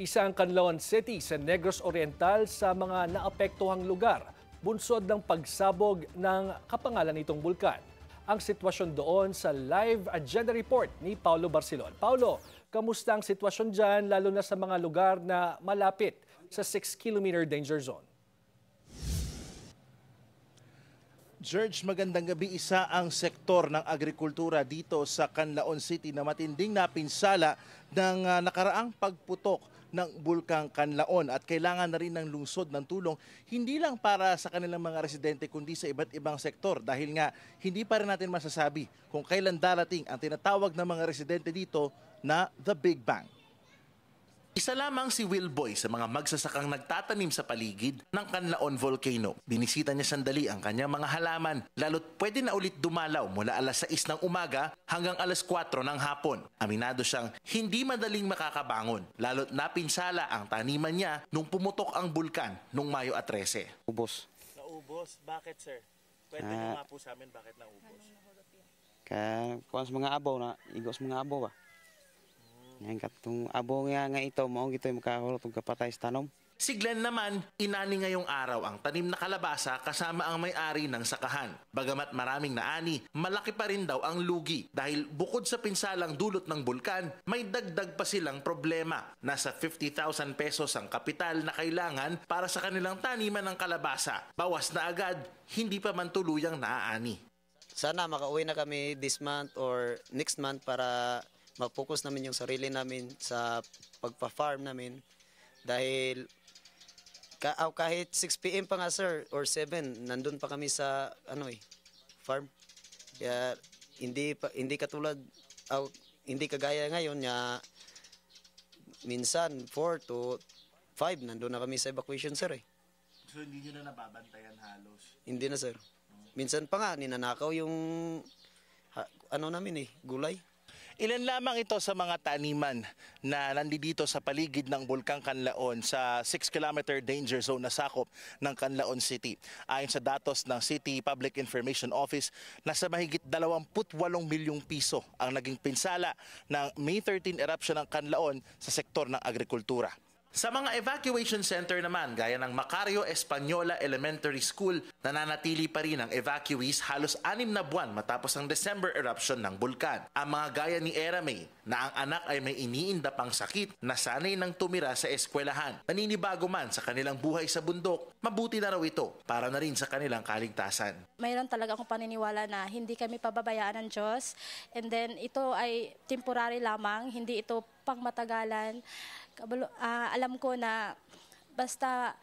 Isang Canlaon City sa Negros Oriental sa mga naapektuhang lugar, bunsod ng pagsabog ng kapangalan nitong bulkan. Ang sitwasyon doon sa live agenda report ni Paulo Barcelon. Paulo, kamusta ang sitwasyon dyan lalo na sa mga lugar na malapit sa 6-kilometer danger zone? George, magandang gabi. Isa ang sektor ng agrikultura dito sa Canlaon City na matinding napinsala ng nakaraang pagputok ng Bulkang Canlaon at kailangan na rin ng lungsod ng tulong hindi lang para sa kanilang mga residente kundi sa iba't ibang sektor dahil nga hindi pa rin natin masasabi kung kailan darating ang tinatawag ng mga residente dito na The Big Bang. Isa lamang si Wilboy sa mga magsasakang nagtatanim sa paligid ng Canlaon Volcano. Binisita niya sandali ang kanyang mga halaman, lalo't pwede na ulit dumalaw mula alas 6 ng umaga hanggang alas 4 ng hapon. Aminado siyang hindi madaling makakabangon, lalo't napinsala ang taniman niya nung pumutok ang bulkan noong Mayo 13. Ubos. Naubos? Bakit, sir? Pwede nyo nga po sa amin bakit naubos? Kaya kuha sa mga abaw na, igos mga abaw ba? Ngayon katong abo nga ito, maong ito yung makakaroon itong kapatay sa tanom. Si Glenn naman, inani ngayong araw ang tanim na kalabasa kasama ang may-ari ng sakahan. Bagamat maraming naani, malaki pa rin daw ang lugi dahil bukod sa pinsalang dulot ng bulkan, may dagdag pa silang problema. Nasa 50,000 pesos ang kapital na kailangan para sa kanilang taniman ng kalabasa. Bawas na agad, hindi pa man tuluyang naaani. Sana makauwi na kami this month or next month para mag-focus namin yung sarili namin sa pagpa-farm namin dahil kahit 6 PM pa nga sir or 7 nandun pa kami sa farm. Kaya hindi katulad hindi kagaya ngayon na minsan 4 to 5 nandun na kami sa evacuation sir eh. So hindi nyo na nababantayan halos? Hindi na sir. Minsan pa nga ninanakaw yung namin gulay. Ilan lamang ito sa mga taniman na nandito sa paligid ng Bulkang Canlaon sa 6-kilometer danger zone na sakop ng Canlaon City. Ayon sa datos ng City Public Information Office, nasa mahigit 28 milyong piso ang naging pinsala ng May 13 eruption ng Canlaon sa sektor ng agrikultura. Sa mga evacuation center naman, gaya ng Macario Española Elementary School, nananatili pa rin ang evacuees halos 6 na buwan matapos ang December eruption ng bulkan. Ang mga gaya ni Era May, na ang anak ay may iniinda pang sakit, na sanay nang tumira sa eskwelahan. Naninibago man sa kanilang buhay sa bundok, mabuti na raw ito para na rin sa kanilang kaligtasan. Mayroon talaga akong paniniwala na hindi kami pababayaan ng Diyos. And then ito ay temporary lamang, hindi ito pangmatagalan. Alam ko na basta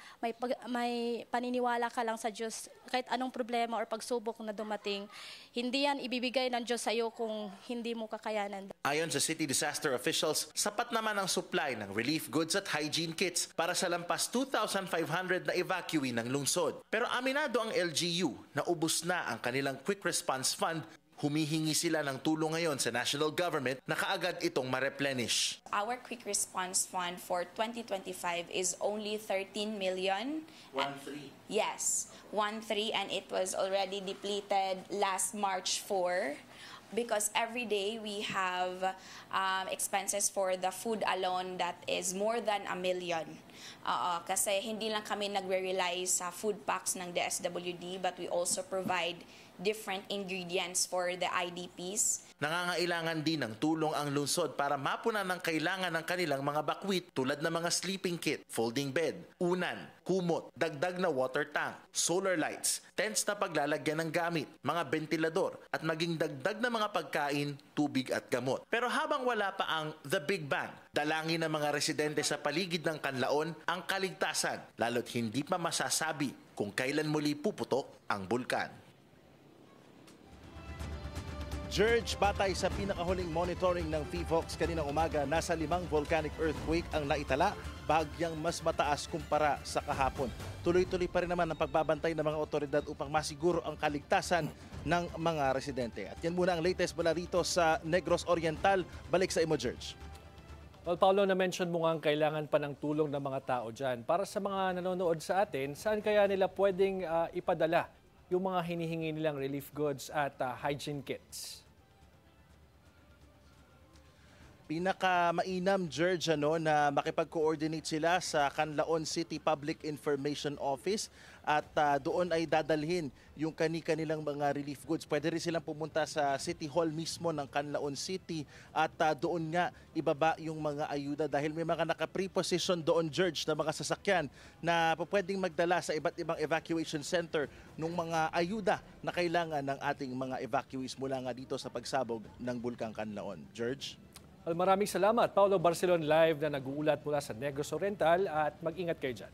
may paniniwala ka lang sa Diyos, kahit anong problema or pagsubok na dumating, hindi yan ibibigay ng Diyos sa iyo kung hindi mo kakayanan. Ayon sa city disaster officials, sapat naman ang supply ng relief goods at hygiene kits para sa lampas 2,500 na evacuee ng lungsod. Pero aminado ang LGU na ubos na ang kanilang quick response fund. Humihingi sila ng tulong ngayon sa national government na kaagad itong ma-replenish. Our quick response fund for 2025 is only 13 million. 1-3? Yes, 1-3, and it was already depleted last March 4 because every day we have expenses for the food alone that is more than 1 million. Kasi hindi lang kami nagre-rely sa food packs ng DSWD, but we also provide different ingredients for the IDPs. Nangangailangan din ng tulong ang lungsod para mapunan ng kailangan ng kanilang mga bakwit tulad ng mga sleeping kit, folding bed, unan, kumot, dagdag na water tank, solar lights, tents na paglalagyan ng gamit, mga ventilador at maging dagdag na mga pagkain, tubig at gamot. Pero habang wala pa ang The Big Bang, dalangin ng mga residente sa paligid ng Canlaon ang kaligtasan, lalo't hindi pa masasabi kung kailan muli puputok ang bulkan. George, batay sa pinakahuling monitoring ng PHIVOLCS kaninang umaga, nasa 5 volcanic earthquake ang naitala, bahagyang mas mataas kumpara sa kahapon. Tuloy-tuloy pa rin naman ang pagbabantay ng mga otoridad upang masiguro ang kaligtasan ng mga residente. At yan muna ang latest mula rito sa Negros Oriental. Balik sa imo, George. Well, Paulo, na-mention mo nga ang kailangan pa ng tulong ng mga tao dyan. Para sa mga nanonood sa atin, saan kaya nila pwedeng ipadala yung mga hinihingi nilang relief goods at hygiene kits? pinakamainam, George, na makipag-coordinate sila sa Canlaon City Public Information Office at doon ay dadalhin yung kanilang mga relief goods. Pwede rin silang pumunta sa City Hall mismo ng Canlaon City at doon nga ibaba yung mga ayuda dahil may mga naka-preposition doon, George, na mga sasakyan na pwedeng magdala sa iba't ibang evacuation center ng mga ayuda na kailangan ng ating mga evacuees mula nga dito sa pagsabog ng Bulkang Canlaon. George? Maraming salamat, Paulo Barcelon live na nag-uulat mula sa Negros Oriental at mag-ingat kayo dyan.